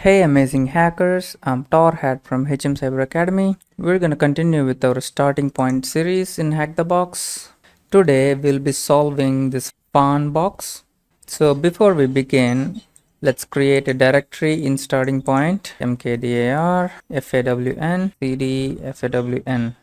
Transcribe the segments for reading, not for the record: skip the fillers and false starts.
Hey amazing hackers, I'm TORHAT from HM Cyber Academy. We're going to continue with our starting point series in Hack the Box. Today we'll be solving this Fawn box. So before we begin, let's create a directory in starting point mkdir fawn cd fawn.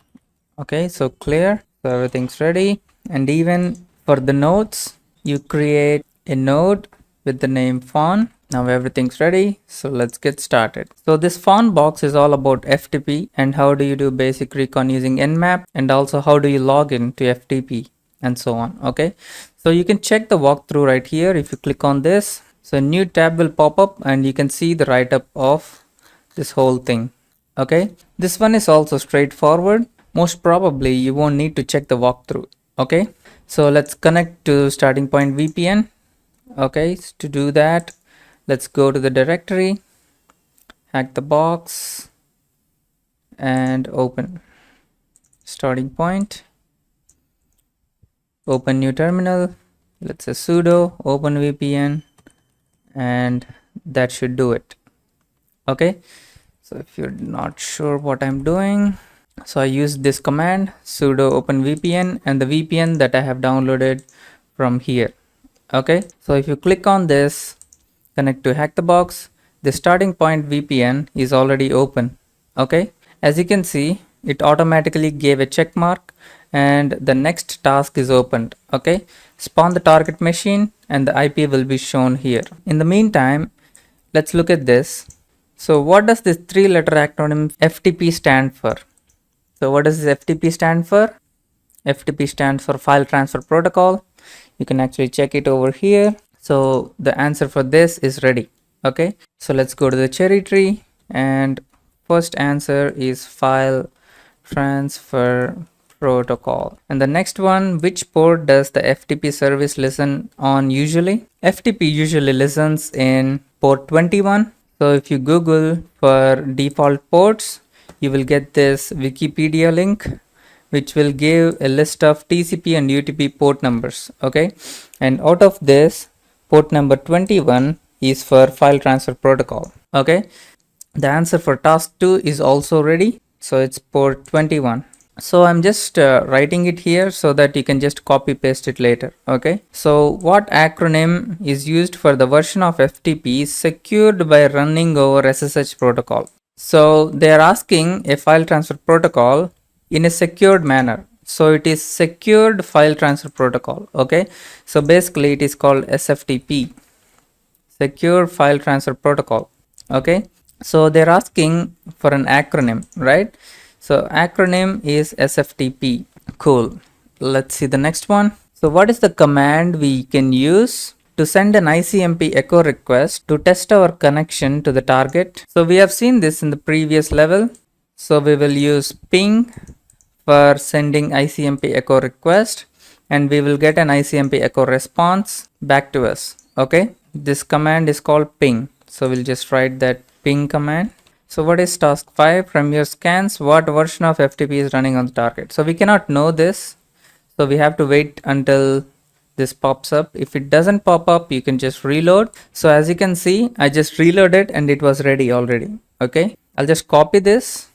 Okay, so clear, so everything's ready. And even for the nodes, you create a node with the name Fawn. Now everything's ready, so let's get started. So this Fawn box is all about FTP and how do you do basic recon using Nmap, and also how do you log in to FTP and so on. Okay, so you can check the walkthrough right here if you click on this. So a new tab will pop up and you can see the write-up of this whole thing. Okay, this one is also straightforward. Most probably you won't need to check the walkthrough. Okay, so let's connect to starting point VPN. Okay, so to do that, let's go to the directory, hack the box, and open starting point. Open new terminal. Let's say sudo open VPN, and that should do it. Okay, so if you're not sure what I'm doing, so I use this command sudo open VPN and the VPN that I have downloaded from here. Okay, so if you click on this, connect to hack the box, the starting point VPN is already open. Okay, as you can see, it automatically gave a check mark and the next task is opened. Okay, spawn the target machine and the IP will be shown here. In the meantime, let's look at this. So what does this 3-letter acronym FTP stand for? So what does this FTP stand for? FTP stands for File Transfer Protocol. You can actually check it over here. So the answer for this is ready. Okay, so let's go to the cherry tree, and first answer is File Transfer Protocol. And the next one, which port does the FTP service listen on usually? FTP usually listens in port 21. So if you Google for default ports, you will get this Wikipedia link which will give a list of TCP and UTP port numbers. Okay, and out of this, port number 21 is for File Transfer Protocol. Okay, the answer for task 2 is also ready, so it's port 21. So I'm just writing it here so that you can just copy paste it later. Okay, so what acronym is used for the version of FTP secured by running over SSH protocol? So they are asking a file transfer protocol in a secured manner, so it is secured file transfer protocol. Okay, so basically it is called SFTP, secure file transfer protocol. Okay, so they're asking for an acronym, right? So acronym is SFTP. Cool, let's see the next one. So what is the command we can use to send an ICMP echo request to test our connection to the target? So we have seen this in the previous level. So we will use ping for sending ICMP echo request, and we will get an ICMP echo response back to us. Okay, this command is called ping, so we'll just write that ping command. So what is task 5? From your scans, what version of FTP is running on the target? So we cannot know this, so we have to wait until this pops up. If it doesn't pop up, you can just reload. So as you can see, I just reloaded and it was ready already. Okay, I'll just copy this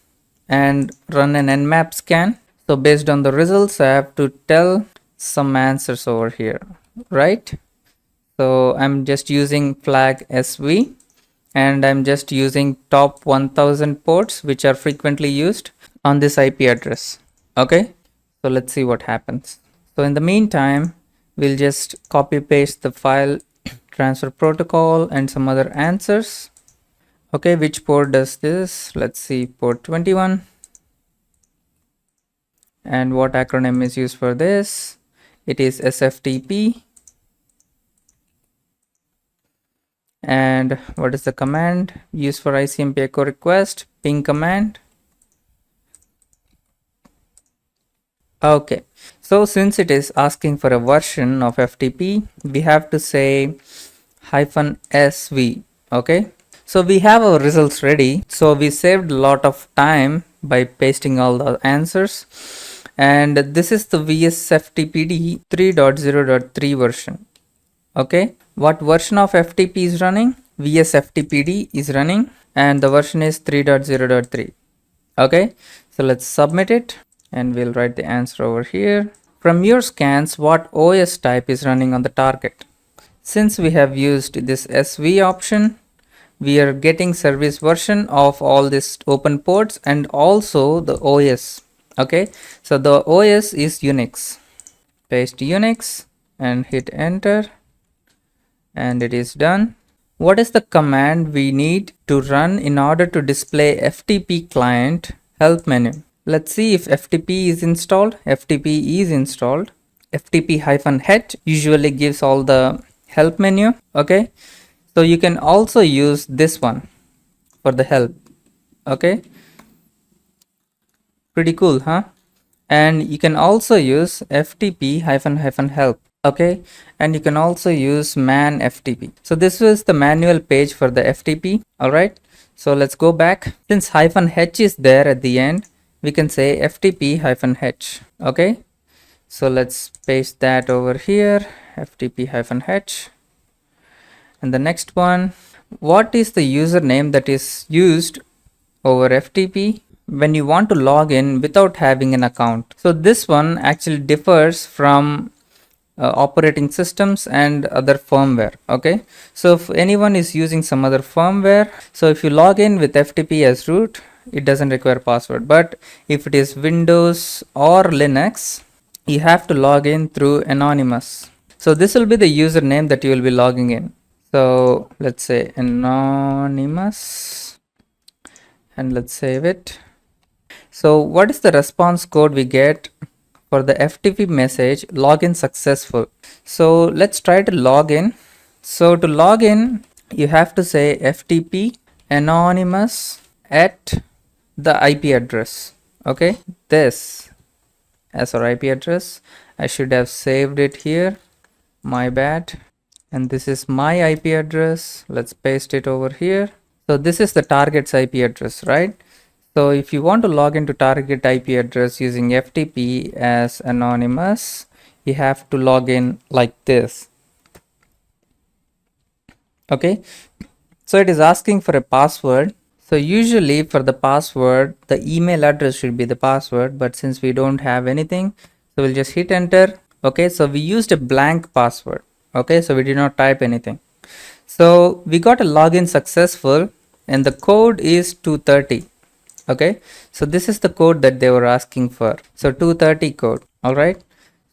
and run an Nmap scan. So based on the results, I have to tell some answers over here, right? So I'm just using flag SV, and I'm just using top 1000 ports which are frequently used on this IP address. Okay, so let's see what happens. So in the meantime, we'll just copy paste the file transfer protocol and some other answers. Okay, which port does this? Let's see, port 21. And what acronym is used for this? It is SFTP. And what is the command used for ICMP echo request? Ping command. Okay, so since it is asking for a version of FTP, we have to say -sv. Okay, so we have our results ready. So we saved a lot of time by pasting all the answers. And this is the VSFTPD 3.0.3 version. Okay, what version of FTP is running? VSFTPD is running and the version is 3.0.3. Okay, so let's submit it and we'll write the answer over here. From your scans, what OS type is running on the target? Since we have used this SV option, we are getting service version of all these open ports and also the OS. Okay, so the OS is Unix. Paste Unix and hit enter and it is done. What is the command we need to run in order to display FTP client help menu? Let's see if FTP is installed. FTP is installed. FTP-H usually gives all the help menu. Okay, so you can also use this one for the help. Okay, pretty cool, huh? And you can also use FTP-help. Okay, and you can also use man FTP. So this was the manual page for the FTP. All right, so let's go back. Since -h is there at the end, we can say FTP-h. Okay, so let's paste that over here, FTP-h. And the next one, what is the username that is used over FTP when you want to log in without having an account? So this one actually differs from operating systems and other firmware. Okay, so if anyone is using some other firmware, so if you log in with FTP as root, it doesn't require password. But if it is Windows or Linux, you have to log in through anonymous. So this will be the username that you will be logging in. So let's say anonymous and let's save it. So what is the response code we get for the FTP message login successful? So let's try to log in. So to log in, you have to say FTP anonymous at the IP address. Okay, this as our IP address. I should have saved it here, my bad. And this is my IP address. Let's paste it over here. So this is the target's IP address, right? So if you want to log into target IP address using FTP as anonymous, you have to log in like this. Okay, so it is asking for a password. So usually for the password, the email address should be the password, but since we don't have anything, so we'll just hit enter. Okay, so we used a blank password. Okay, so we did not type anything. So we got a login successful and the code is 230. Okay, so this is the code that they were asking for. So 230 code. All right,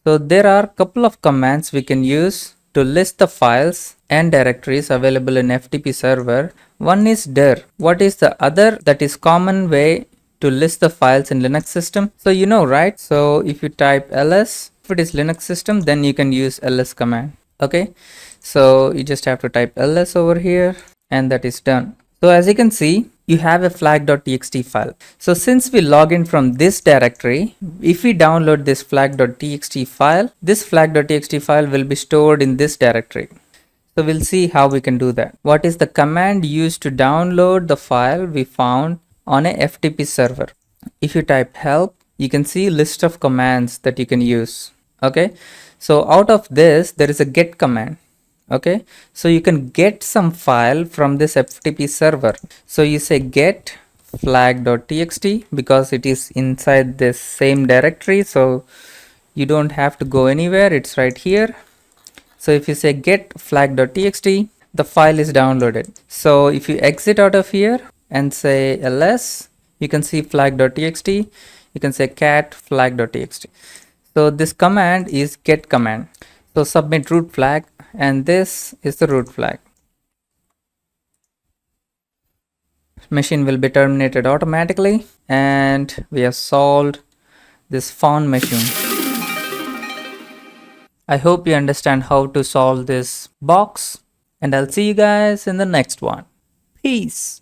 so there are a couple of commands we can use to list the files and directories available in FTP server. One is dir. What is the other that is common way to list the files in Linux system? So you know, right? So if you type ls, if it is Linux system, then you can use ls command. Okay, so you just have to type ls over here and that is done. So as you can see, you have a flag.txt file. So since we log in from this directory, if we download this flag.txt file, this flag.txt file will be stored in this directory. So we'll see how we can do that. What is the command used to download the file we found on a FTP server? If you type help, you can see list of commands that you can use. Okay, so out of this, there is a get command. Okay, so you can get some file from this FTP server. So you say get flag.txt because it is inside this same directory. So you don't have to go anywhere. It's right here. So if you say get flag.txt, the file is downloaded. So if you exit out of here and say ls, you can see flag.txt. You can say cat flag.txt. So this command is get command. So submit root flag and this is the root flag. Machine will be terminated automatically and we have solved this Fawn machine. I hope you understand how to solve this box and I'll see you guys in the next one. Peace.